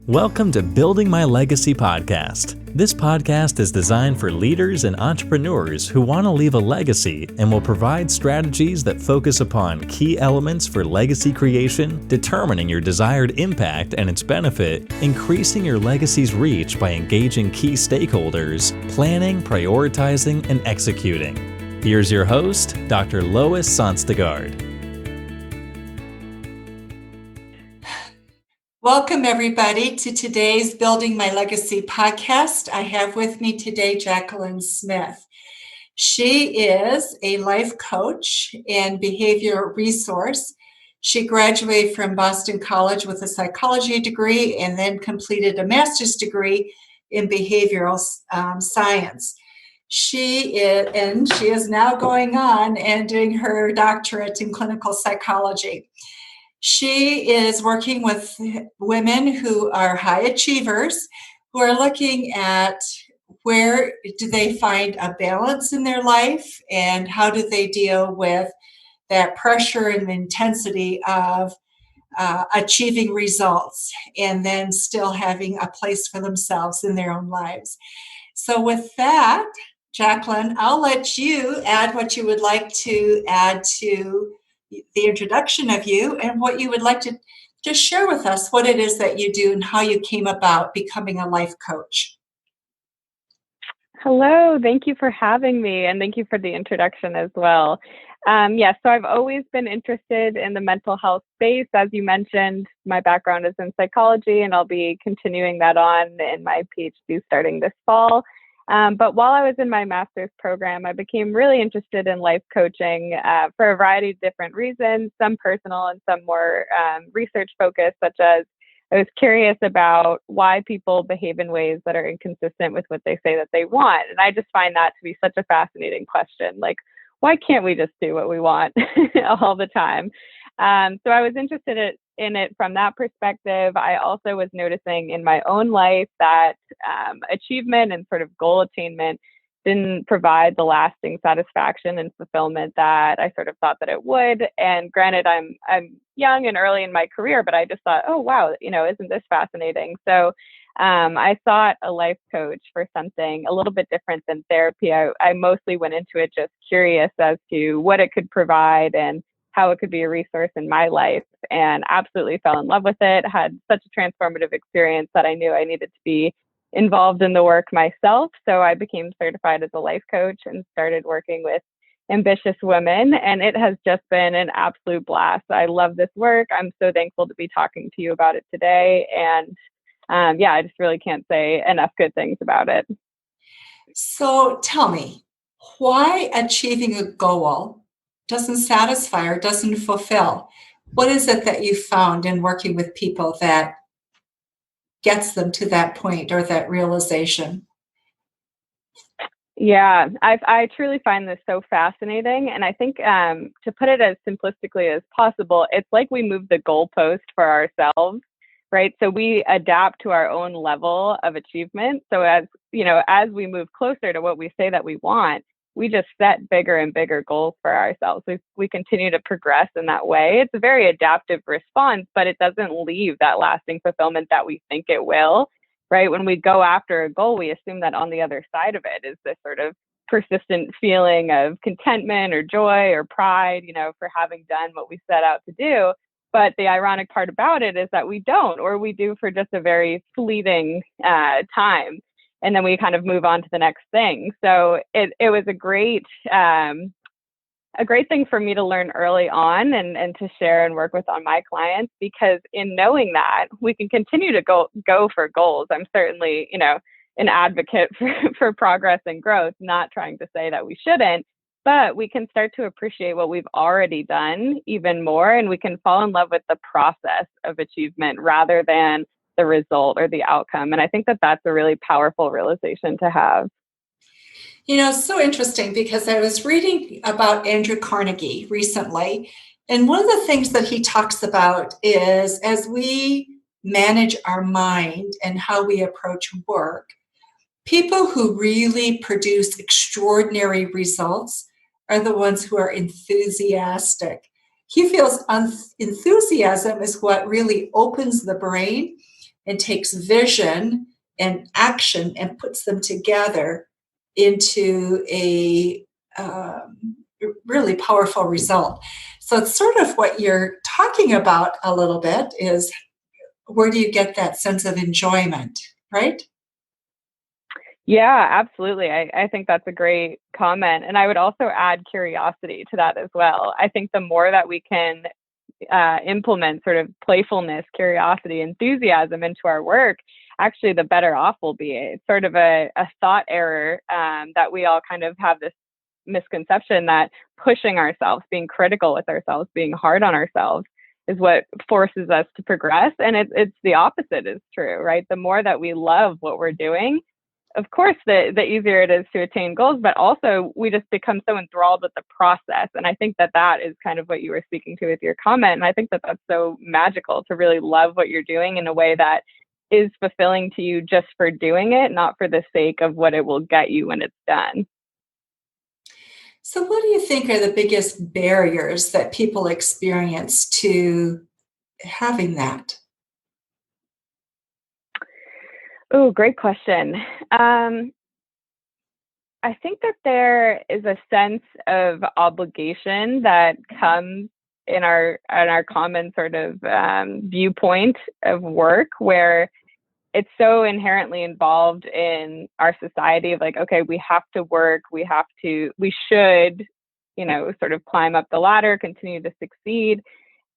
Welcome to Building My Legacy podcast. This podcast is designed for leaders and entrepreneurs who want to leave a legacy and will provide strategies that focus upon key elements for legacy creation, determining your desired impact and its benefit, increasing your legacy's reach by engaging key stakeholders, planning, prioritizing, and executing. Here's your host, Dr. Lois Sonstegard. Welcome, everybody, to today's Building My Legacy podcast. I have with me today Jacqueline Smith. She is a life coach and behavioral resource. She graduated from Boston College with a psychology degree and then completed a master's degree in behavioral science. She is now going on and doing her doctorate in clinical psychology. She is working with women who are high achievers, who are looking at where do they find a balance in their life and how do they deal with that pressure and intensity of achieving results and then still having a place for themselves in their own lives. So with that, Jacqueline, I'll let you add what you would like to add to the introduction of you and what you would like to just share with us what it is that you do and how you came about becoming a life coach. Hello, thank you for having me, and thank you for the introduction as well. So I've always been interested in the mental health space. As you mentioned, my background is in psychology, and I'll be continuing that on in my PhD starting this fall. But while I was in my master's program, I became really interested in life coaching for a variety of different reasons, some personal and some more research focused, such as I was curious about why people behave in ways that are inconsistent with what they say that they want. And I just find that to be such a fascinating question. Like, why can't we just do what we want all the time? So I was interested in it from that perspective. I also was noticing in my own life that achievement and sort of goal attainment didn't provide the lasting satisfaction and fulfillment that I sort of thought that it would. And granted, I'm young and early in my career, but I just thought, oh, wow, isn't this fascinating? So I sought a life coach for something a little bit different than therapy. I mostly went into it just curious as to what it could provide and how it could be a resource in my life, and absolutely fell in love with it. Had such a transformative experience that I knew I needed to be involved in the work myself. So I became certified as a life coach and started working with ambitious women. And it has just been an absolute blast. I love this work. I'm so thankful to be talking to you about it today. And I just really can't say enough good things about it. So tell me, why achieving a goal doesn't satisfy or doesn't fulfill? What is it that you found in working with people that gets them to that point or that realization? Yeah, I truly find this so fascinating. And I think to put it as simplistically as possible, it's like we move the goalpost for ourselves, right? So we adapt to our own level of achievement. So as we move closer to what we say that we want, we just set bigger and bigger goals for ourselves. We continue to progress in that way. It's a very adaptive response, but it doesn't leave that lasting fulfillment that we think it will, right? When we go after a goal, we assume that on the other side of it is this sort of persistent feeling of contentment or joy or pride, for having done what we set out to do. But the ironic part about it is that we don't, or we do for just a very fleeting time. And then we kind of move on to the next thing. So it was a great thing for me to learn early on and to share and work with on my clients, because in knowing that we can continue to go for goals. I'm certainly, an advocate for progress and growth, not trying to say that we shouldn't, but we can start to appreciate what we've already done even more. And we can fall in love with the process of achievement rather than the result or the outcome. And I think that that's a really powerful realization to have. It's so interesting because I was reading about Andrew Carnegie recently, and one of the things that he talks about is as we manage our mind and how we approach work, people who really produce extraordinary results are the ones who are enthusiastic. He feels enthusiasm is what really opens the brain and takes vision and action and puts them together into a really powerful result. So it's sort of what you're talking about a little bit is where do you get that sense of enjoyment, right? Yeah, absolutely. I think that's a great comment. And I would also add curiosity to that as well. I think the more that we can implement sort of playfulness, curiosity, enthusiasm into our work, actually, the better off we'll be. It's sort of a thought error that we all kind of have this misconception that pushing ourselves, being critical with ourselves, being hard on ourselves is what forces us to progress. And it's the opposite is true, right? The more that we love what we're doing, of course, the easier it is to attain goals, but also we just become so enthralled with the process. And I think that that is kind of what you were speaking to with your comment. And I think that that's so magical to really love what you're doing in a way that is fulfilling to you just for doing it, not for the sake of what it will get you when it's done. So, what do you think are the biggest barriers that people experience to having that? Oh, great question. I think that there is a sense of obligation that comes in our common sort of viewpoint of work, where it's so inherently involved in our society of like, okay, we have to work, we should, sort of climb up the ladder, continue to succeed.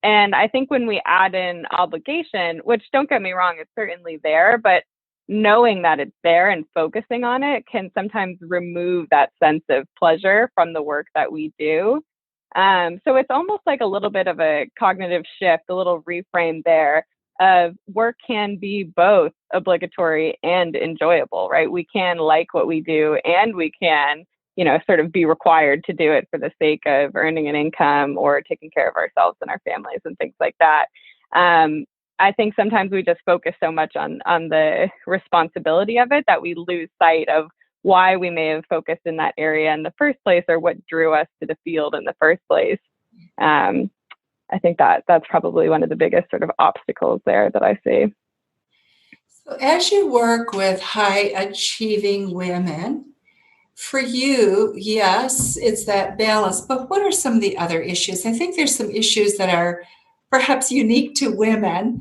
And I think when we add in obligation, which don't get me wrong, it's certainly there, but knowing that it's there and focusing on it can sometimes remove that sense of pleasure from the work that we do. So it's almost like a little bit of a cognitive shift, a little reframe there of work can be both obligatory and enjoyable, right? We can like what we do and we can, sort of be required to do it for the sake of earning an income or taking care of ourselves and our families and things like that. I think sometimes we just focus so much on the responsibility of it that we lose sight of why we may have focused in that area in the first place or what drew us to the field in the first place. I think that that's probably one of the biggest sort of obstacles there that I see. So, as you work with high achieving women, for you, yes, it's that balance, but what are some of the other issues? I think there's some issues that are perhaps unique to women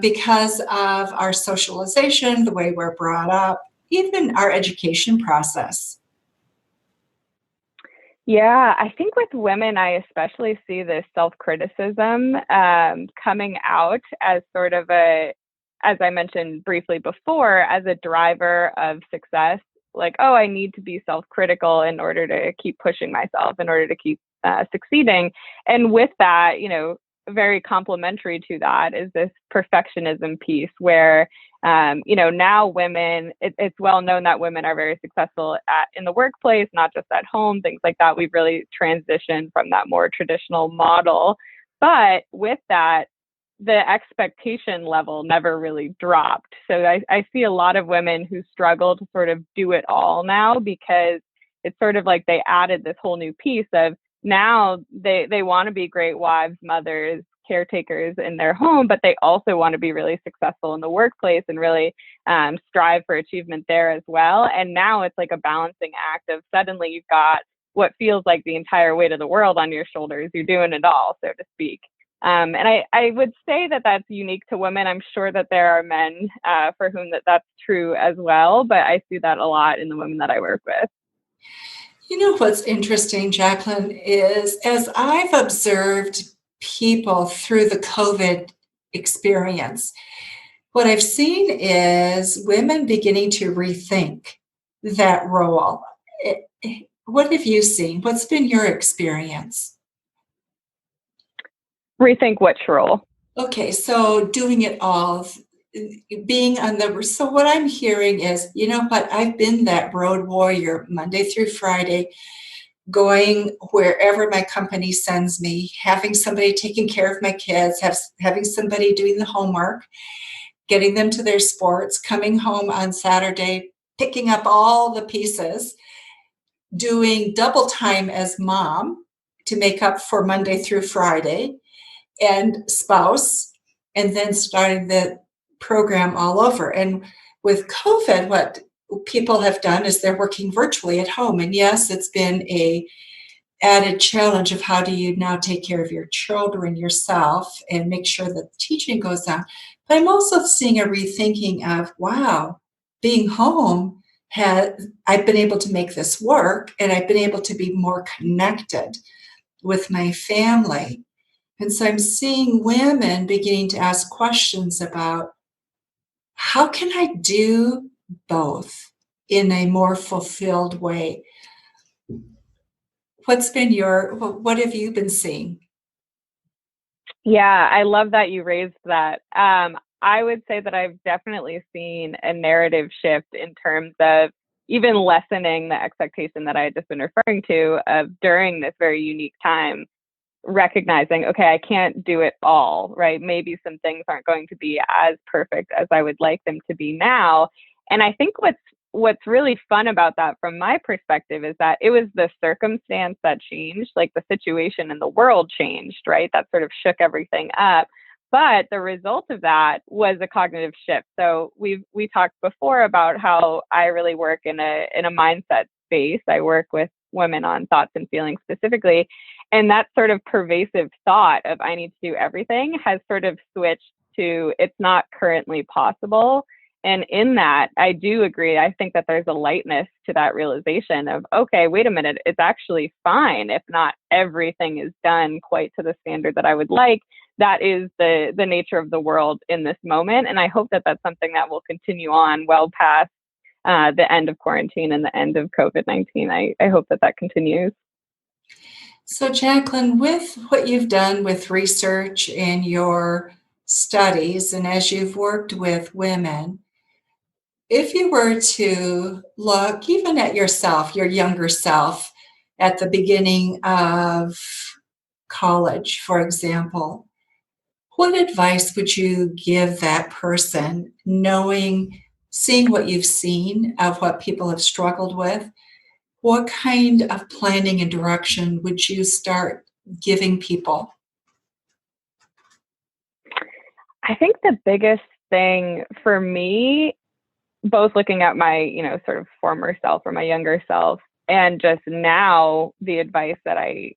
because of our socialization, the way we're brought up, even our education process. Yeah, I think with women, I especially see this self-criticism coming out as sort of as I mentioned briefly before, as a driver of success. Like, oh, I need to be self-critical in order to keep pushing myself, in order to keep succeeding. And with that, very complementary to that is this perfectionism piece where now women, it's well known that women are very successful in the workplace, not just at home, things like that. We've really transitioned from that more traditional model. But with that, the expectation level never really dropped. So I see a lot of women who struggle to sort of do it all now because it's sort of like they added this whole new piece of now they want to be great wives, mothers, caretakers in their home, but they also want to be really successful in the workplace and really strive for achievement there as well. And now it's like a balancing act of suddenly you've got what feels like the entire weight of the world on your shoulders. You're doing it all, so to speak. And I would say that that's unique to women. I'm sure that there are men for whom that's true as well, but I see that a lot in the women that I work with. You know what's interesting, Jacqueline, is as I've observed people through the COVID experience, what I've seen is women beginning to rethink that role. What have you seen? What's been your experience? Rethink which role? Okay, so doing it all, being on so what I'm hearing is, you know what, I've been that road warrior Monday through Friday, going wherever my company sends me, having somebody taking care of my kids, having somebody doing the homework, getting them to their sports, coming home on Saturday, picking up all the pieces, doing double time as mom to make up for Monday through Friday, and spouse, and then starting the program all over. And with COVID, what people have done is they're working virtually at home. And yes, it's been a added challenge of how do you now take care of your children, yourself, and make sure that the teaching goes on. But I'm also seeing a rethinking of, wow, being home I've been able to make this work, and I've been able to be more connected with my family. And so I'm seeing women beginning to ask questions about, how can I do both in a more fulfilled way? What have you been seeing? Yeah, I love that you raised that. I would say that I've definitely seen a narrative shift in terms of even lessening the expectation that I had just been referring to of during this very unique time, recognizing, okay, I can't do it all, right? Maybe some things aren't going to be as perfect as I would like them to be now. And I think what's really fun about that from my perspective is that it was the circumstance that changed, like the situation in the world changed, right? That sort of shook everything up. But the result of that was a cognitive shift. So we talked before about how I really work in a mindset space. I work with women on thoughts and feelings specifically. And that sort of pervasive thought of I need to do everything has sort of switched to it's not currently possible. And in that, I do agree. I think that there's a lightness to that realization of, okay, wait a minute, it's actually fine if not everything is done quite to the standard that I would like. That is the nature of the world in this moment. And I hope that that's something that will continue on well past the end of quarantine and the end of COVID-19. I hope that that continues. So, Jacqueline, with what you've done with research and your studies, and as you've worked with women, if you were to look even at yourself, your younger self, at the beginning of college, for example, what advice would you give that person, seeing what you've seen of what people have struggled with? What kind of planning and direction would you start giving people? I think the biggest thing for me, both looking at my, sort of former self or my younger self, and just now the advice that I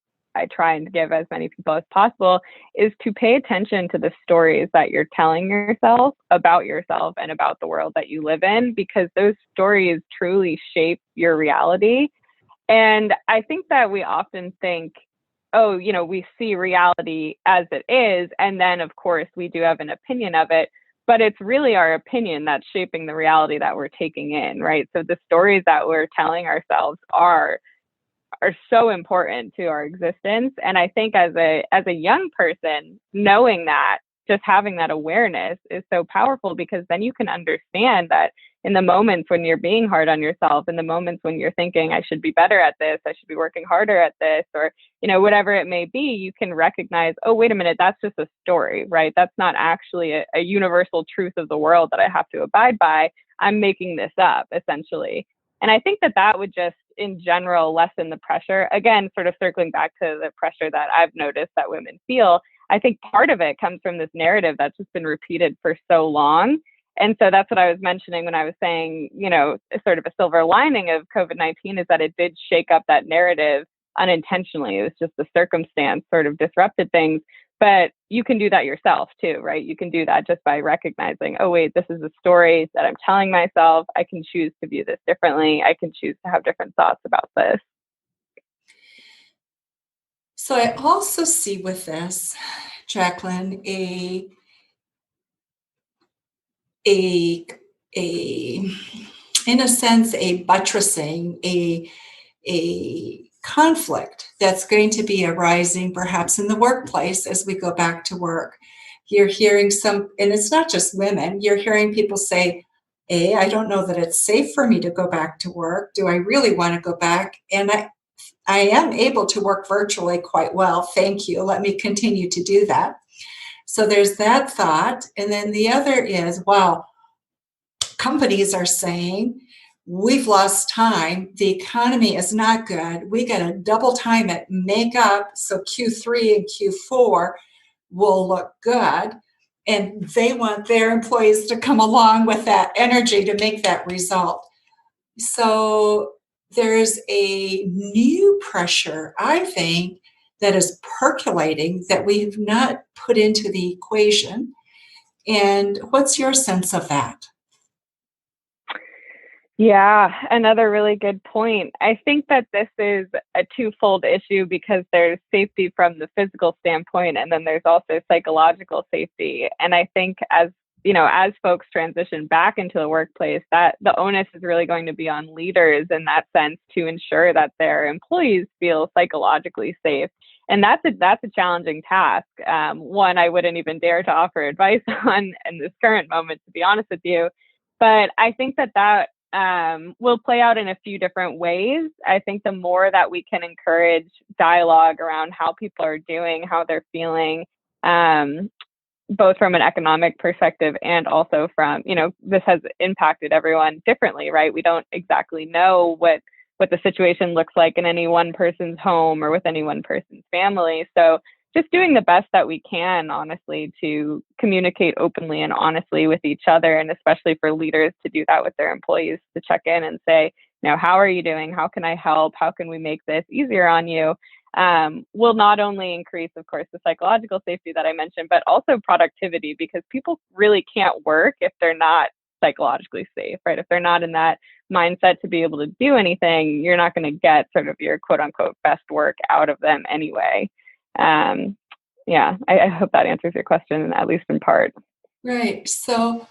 try and give as many people as possible is to pay attention to the stories that you're telling yourself and about the world that you live in, because those stories truly shape your reality. And I think that we often think, oh, we see reality as it is, and then of course we do have an opinion of it, but it's really our opinion that's shaping the reality that we're taking in, right? So the stories that we're telling ourselves are so important to our existence. And I think as a young person, knowing that, just having that awareness is so powerful, because then you can understand that in the moments when you're being hard on yourself, in the moments when you're thinking, I should be better at this, I should be working harder at this, or, whatever it may be, you can recognize, oh, wait a minute, that's just a story, right? That's not actually a universal truth of the world that I have to abide by. I'm making this up, essentially. And I think that that would just, in general, lessen the pressure. Again, sort of circling back to the pressure that I've noticed that women feel, I think part of it comes from this narrative that's just been repeated for so long. And so that's what I was mentioning when I was saying, sort of a silver lining of COVID-19 is that it did shake up that narrative unintentionally. It was just the circumstance sort of disrupted things. But you can do that yourself too, right? You can do that just by recognizing, oh, wait, this is a story that I'm telling myself. I can choose to view this differently. I can choose to have different thoughts about this. So I also see with this, Jacqueline, a in a sense, a buttressing, a conflict that's going to be arising perhaps in the workplace as we go back to work. You're hearing and it's not just women, you're hearing people say, I don't know that it's safe for me to go back to work. Do I really want to go back? And I am able to work virtually quite well. Thank you. Let me continue to do that. So there's that thought. And then the other is, wow, companies are saying, we've lost time. The economy is not good. We got to double time it, make up so Q3 and Q4 will look good. and they want their employees to come along with that energy to make that result. So there's a new pressure, I think, that is percolating that we have not put into the equation. And what's your sense of that? Yeah, another really good point. I think that this is a twofold issue because there's safety from the physical standpoint, and then there's also psychological safety. And I think as folks transition back into the workplace, that the onus is really going to be on leaders in that sense to ensure that their employees feel psychologically safe. And that's a challenging task. One I wouldn't even dare to offer advice on in this current moment, to be honest with you. But I think that will play out in a few different ways. I think the more that we can encourage dialogue around how people are doing, how they're feeling, both from an economic perspective and also from, this has impacted everyone differently, right? We don't exactly know what the situation looks like in any one person's home or with any one person's family. So just doing the best that we can, honestly, to communicate openly and honestly with each other, and especially for leaders to do that with their employees, to check in and say, how are you doing? How can I help? How can we make this easier on you? Will not only increase, of course, the psychological safety that I mentioned, but also productivity, because people really can't work if they're not psychologically safe, right? If they're not in that mindset to be able to do anything, you're not going to get sort of your quote unquote best work out of them anyway. I hope that answers your question, at least in part. Right. So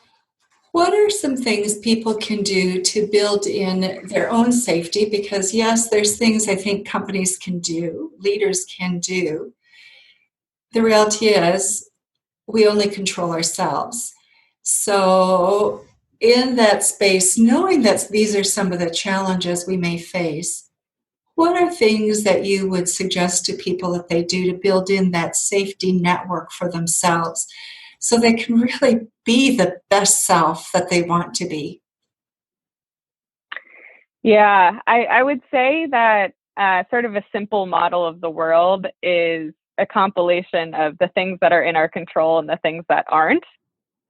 what are some things people can do to build in their own safety? Because yes, there's things I think companies can do, leaders can do. The reality is we only control ourselves. So in that space, knowing that these are some of the challenges we may face, what are things that you would suggest to people that they do to build in that safety network for themselves so they can really be the best self that they want to be? Yeah, I would say that sort of a simple model of the world is a compilation of the things that are in our control and the things that aren't.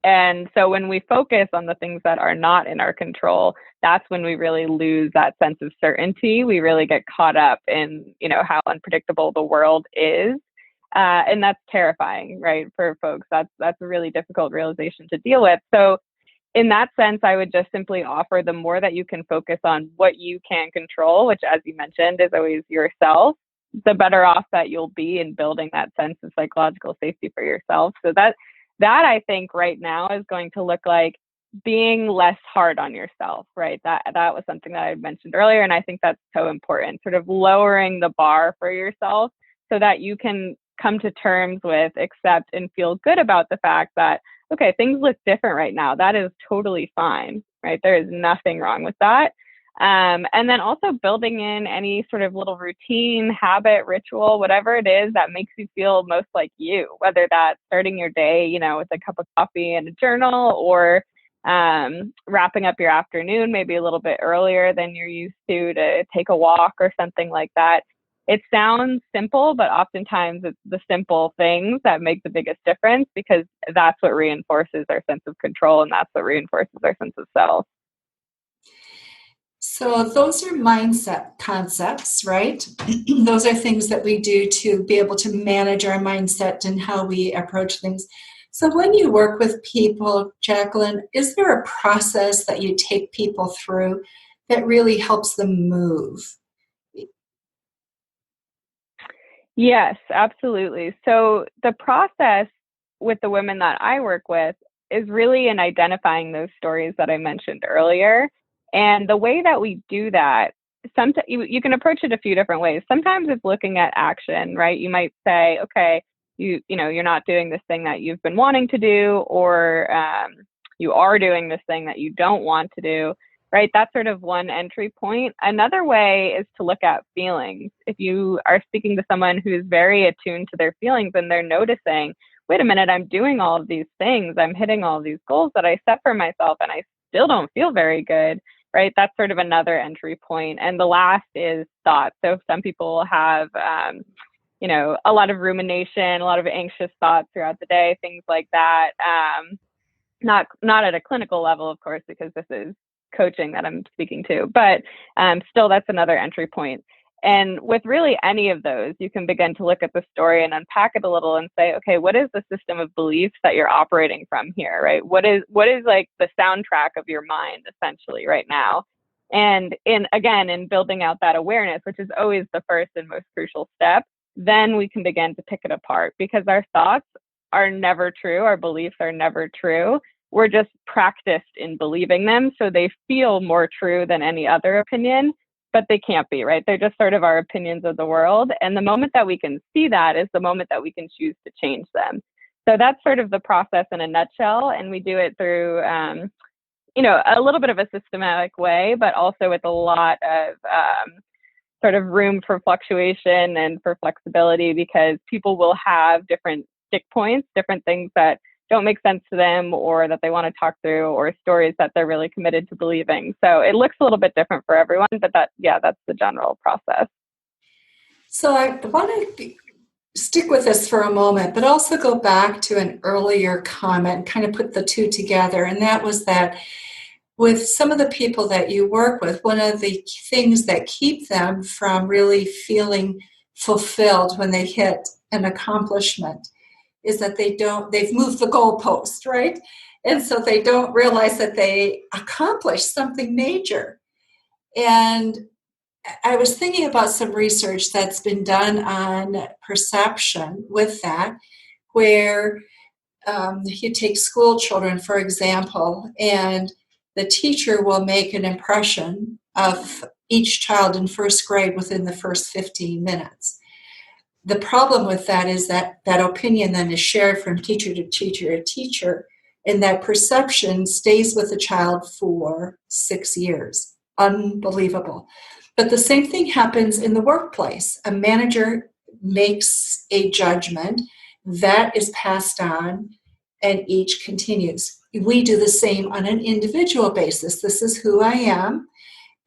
And so when we focus on the things that are not in our control, that's when we really lose that sense of certainty. We really get caught up in, how unpredictable the world is. And that's terrifying, right? For folks, that's a really difficult realization to deal with. So in that sense, I would just simply offer the more that you can focus on what you can control, which, as you mentioned, is always yourself, the better off that you'll be in building that sense of psychological safety for yourself. So that I think right now is going to look like being less hard on yourself, right? That was something that I mentioned earlier. And I think that's so important, sort of lowering the bar for yourself so that you can come to terms with, accept, and feel good about the fact that, okay, things look different right now. That is totally fine, right? There is nothing wrong with that. And then also building in any sort of little routine, habit, ritual, whatever it is that makes you feel most like you, whether that's starting your day, with a cup of coffee and a journal, or wrapping up your afternoon maybe a little bit earlier than you're used to take a walk or something like that. It sounds simple, but oftentimes it's the simple things that make the biggest difference, because that's what reinforces our sense of control, and that's what reinforces our sense of self. So those are mindset concepts, right? Those are things that we do to be able to manage our mindset and how we approach things. So when you work with people, Jacqueline, is there a process that you take people through that really helps them move? Yes, absolutely. So the process with the women that I work with is really in identifying those stories that I mentioned earlier. And the way that we do that, sometimes you can approach it a few different ways. Sometimes it's looking at action, right? You might say, okay, you're not doing this thing that you've been wanting to do, or you are doing this thing that you don't want to do, right? That's sort of one entry point. Another way is to look at feelings. If you are speaking to someone who is very attuned to their feelings and they're noticing, wait a minute, I'm doing all of these things, I'm hitting all of these goals that I set for myself, and I still don't feel very good, right? That's sort of another entry point. And the last is thought. So some people have a lot of rumination, a lot of anxious thoughts throughout the day, things like that. Not at a clinical level, of course, because this is coaching that I'm speaking to, but still, that's another entry point. And with really any of those, you can begin to look at the story and unpack it a little and say, okay, what is the system of beliefs that you're operating from here, right? What is like the soundtrack of your mind essentially right now? And in building out that awareness, which is always the first and most crucial step, then we can begin to pick it apart, because our thoughts are never true. Our beliefs are never true. We're just practiced in believing them, so they feel more true than any other opinion, but they can't be, right? They're just sort of our opinions of the world. And the moment that we can see that is the moment that we can choose to change them. So that's sort of the process in a nutshell. And we do it through, a little bit of a systematic way, but also with a lot of sort of room for fluctuation and for flexibility, because people will have different stick points, different things that don't make sense to them or that they want to talk through, or stories that they're really committed to believing. So it looks a little bit different for everyone, but that's the general process. So I want to stick with this for a moment, but also go back to an earlier comment, kind of put the two together. And that was that with some of the people that you work with, one of the things that keep them from really feeling fulfilled when they hit an accomplishment is that they've moved the goalpost, right? And so they don't realize that they accomplished something major. And I was thinking about some research that's been done on perception with that, where you take school children, for example, and the teacher will make an impression of each child in first grade within the first 15 minutes. The problem with that is that opinion then is shared from teacher to teacher to teacher, and that perception stays with the child for 6 years. Unbelievable. But the same thing happens in the workplace. A manager makes a judgment that is passed on, and each continues. We do the same on an individual basis. This is who I am,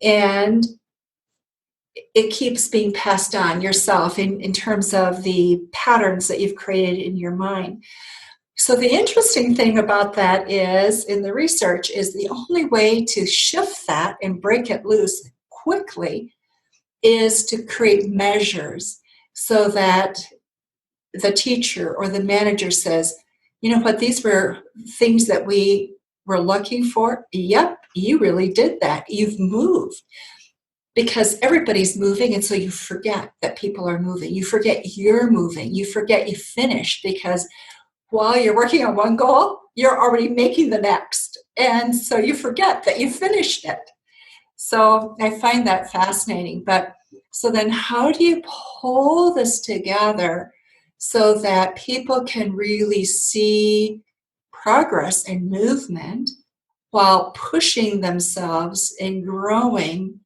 and it keeps being passed on yourself in terms of the patterns that you've created in your mind. So the interesting thing about that is, in the research, is the only way to shift that and break it loose quickly is to create measures so that the teacher or the manager says, you know what, these were things that we were looking for. Yep, you really did that. You've moved. Because everybody's moving, and so you forget that people are moving. You forget you're moving. You forget you finished, because while you're working on one goal, you're already making the next. And so you forget that you finished it. So I find that fascinating. But so then how do you pull this together so that people can really see progress and movement while pushing themselves and growing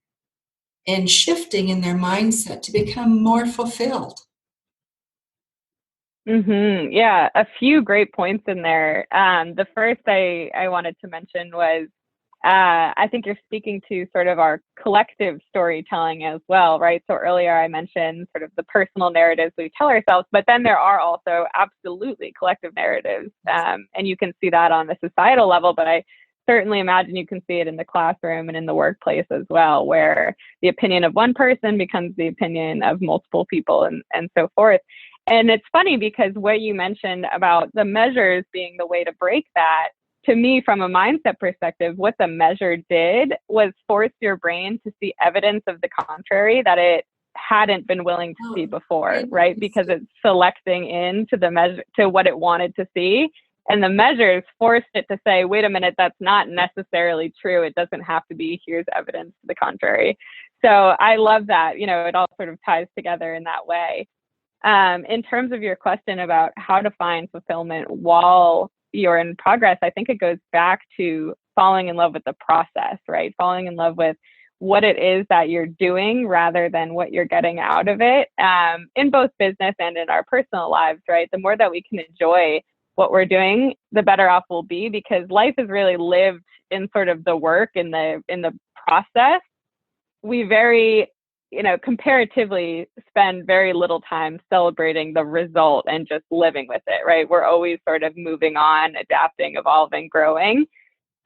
and shifting in their mindset to become more fulfilled? Yeah, a few great points in there. The first I wanted to mention was, I think you're speaking to sort of our collective storytelling as well, right? So earlier I mentioned sort of the personal narratives we tell ourselves, but then there are also absolutely collective narratives. And you can see that on the societal level, but I certainly imagine you can see it in the classroom and in the workplace as well, where the opinion of one person becomes the opinion of multiple people, and so forth. And it's funny because what you mentioned about the measures being the way to break that, to me, from a mindset perspective, what the measure did was force your brain to see evidence of the contrary that it hadn't been willing to see before, right? Because it's selecting into the measure to what it wanted to see. And the measures forced it to say, wait a minute, that's not necessarily true. It doesn't have to be. Here's evidence to the contrary. So I love that, it all sort of ties together in that way. In terms of your question about how to find fulfillment while you're in progress, I think it goes back to falling in love with the process, right? Falling in love with what it is that you're doing rather than what you're getting out of it, in both business and in our personal lives, right? The more that we can enjoy what we're doing, the better off we'll be, because life is really lived in sort of the work, in the process. We very, comparatively spend very little time celebrating the result and just living with it, right? We're always sort of moving on, adapting, evolving, growing.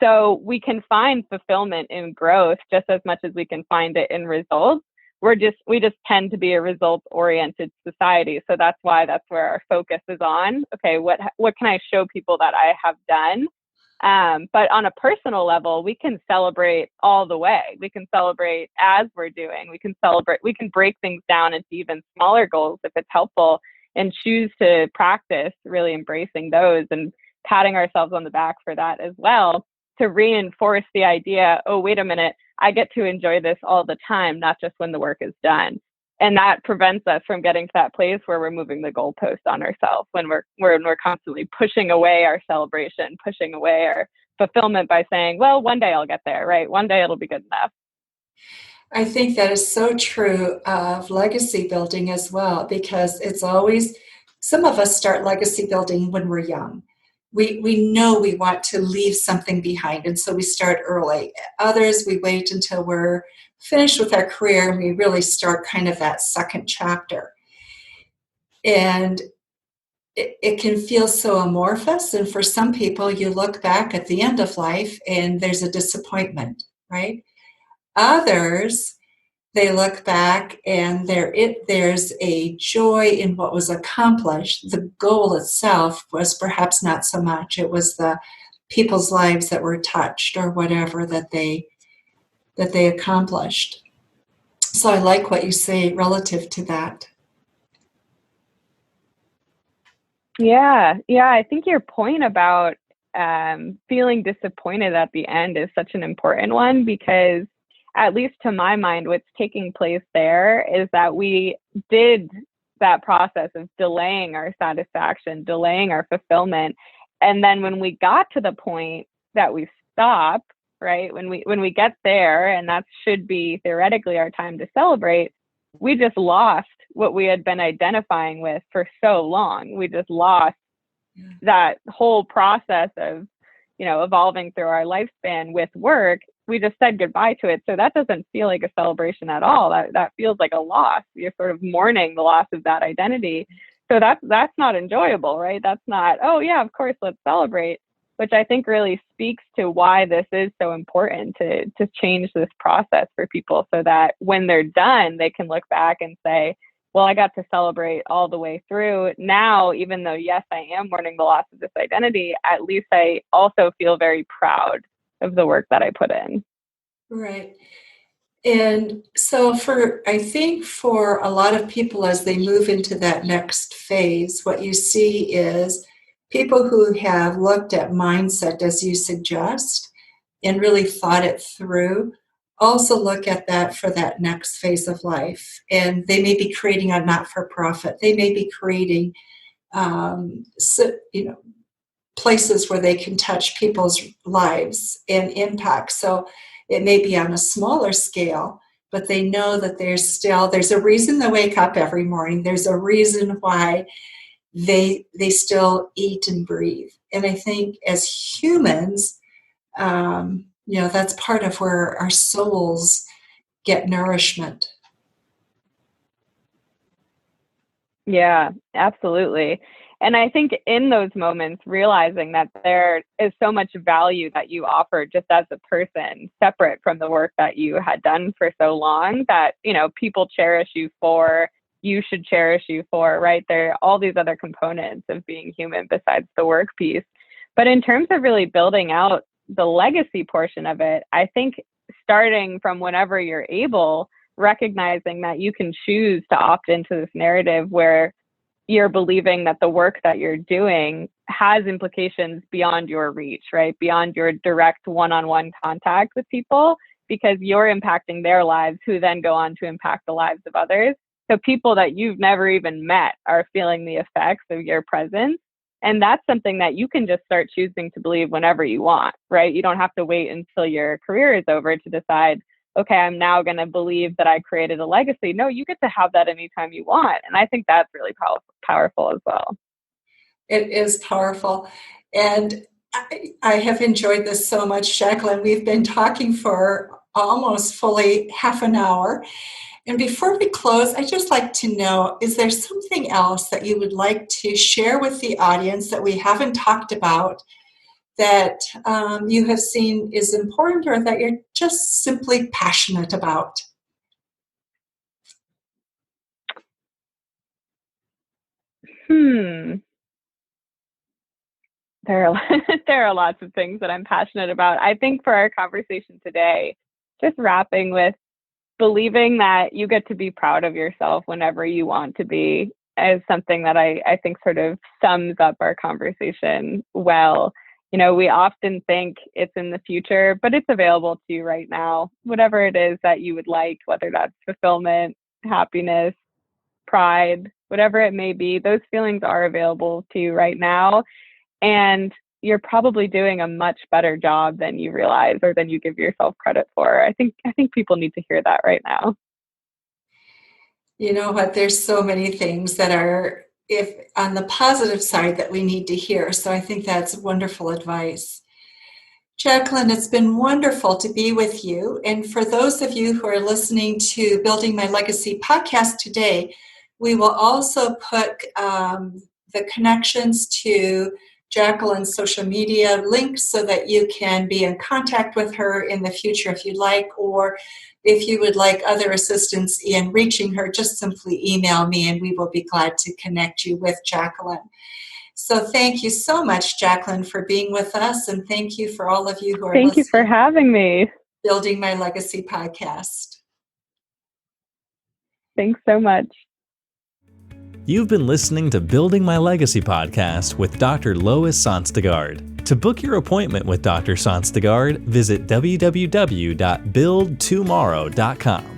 So we can find fulfillment in growth just as much as we can find it in results. We just tend to be a results-oriented society. So that's why that's where our focus is on. Okay, what can I show people that I have done? But on a personal level, we can celebrate all the way. We can celebrate as we're doing. We can break things down into even smaller goals if it's helpful, and choose to practice really embracing those and patting ourselves on the back for that as well, to reinforce the idea, oh, wait a minute, I get to enjoy this all the time, not just when the work is done. And that prevents us from getting to that place where we're moving the goalpost on ourselves, when we're constantly pushing away our celebration, pushing away our fulfillment by saying, well, one day I'll get there, right? One day it'll be good enough. I think that is so true of legacy building as well, because it's always, some of us start legacy building when we're young. We know we want to leave something behind, and so we start early. Others, we wait until we're finished with our career and we really start kind of that second chapter. And it can feel so amorphous, and for some people, you look back at the end of life and there's a disappointment, right? Others, they look back and there's a joy in what was accomplished. The goal itself was perhaps not so much. It was the people's lives that were touched or whatever that they accomplished. So I like what you say relative to that. Yeah. I think your point about feeling disappointed at the end is such an important one, because at least to my mind, what's taking place there is that we did that process of delaying our satisfaction, delaying our fulfillment. And then when we got to the point that we stop, right, when we get there, and that should be theoretically our time to celebrate, we just lost what we had been identifying with for so long. We just lost that whole process of, evolving through our lifespan with work. We just said goodbye to it. So that doesn't feel like a celebration at all. That feels like a loss. You're sort of mourning the loss of that identity. So that's not enjoyable, right? That's not, oh yeah, of course, let's celebrate, which I think really speaks to why this is so important to change this process for people, so that when they're done, they can look back and say, well, I got to celebrate all the way through. Now, even though, yes, I am mourning the loss of this identity, at least I also feel very proud of the work that I put in. Right. And so I think for a lot of people, as they move into that next phase, what you see is people who have looked at mindset, as you suggest, and really thought it through, also look at that for that next phase of life. And they may be creating a not-for-profit. They may be creating, places where they can touch people's lives and impact. So it may be on a smaller scale, but they know that there's a reason they wake up every morning. There's a reason why they still eat and breathe. And I think as humans, that's part of where our souls get nourishment. Yeah, absolutely. And I think in those moments, realizing that there is so much value that you offer just as a person, separate from the work that you had done for so long, that, people cherish you for, you should cherish you for, right? There are all these other components of being human besides the work piece. But in terms of really building out the legacy portion of it, I think starting from whenever you're able, recognizing that you can choose to opt into this narrative where you're believing that the work that you're doing has implications beyond your reach, right? Beyond your direct one-on-one contact with people, because you're impacting their lives, who then go on to impact the lives of others. So people that you've never even met are feeling the effects of your presence. And that's something that you can just start choosing to believe whenever you want, right? You don't have to wait until your career is over to decide, okay, I'm now going to believe that I created a legacy. No, you get to have that anytime you want. And I think that's really powerful as well. It is powerful. And I have enjoyed this so much, Jacqueline. We've been talking for almost fully half an hour. And before we close, I'd just like to know, is there something else that you would like to share with the audience that we haven't talked about that you have seen is important or that you're just simply passionate about? There are there are lots of things that I'm passionate about. I think for our conversation today, just wrapping with believing that you get to be proud of yourself whenever you want to be is something that I think sort of sums up our conversation well. You know, we often think it's in the future, but it's available to you right now. Whatever it is that you would like, whether that's fulfillment, happiness, pride, whatever it may be, those feelings are available to you right now. And you're probably doing a much better job than you realize or than you give yourself credit for. I think people need to hear that right now. You know what? There's so many things that are, if on the positive side, that we need to hear. So I think that's wonderful advice. Jacqueline, it's been wonderful to be with you. And for those of you who are listening to Building My Legacy podcast today, we will also put the connections to Jacqueline's social media links so that you can be in contact with her in the future if you'd like, or if you would like other assistance in reaching her, just simply email me and we will be glad to connect you with Jacqueline. So thank you so much, Jacqueline, for being with us, and thank you for all of you who are listening. Thank you for having me. Building My Legacy podcast. Thanks so much. You've been listening to Building My Legacy podcast with Dr. Lois Sonstegard. To book your appointment with Dr. Sonstegard, visit www.buildtomorrow.com.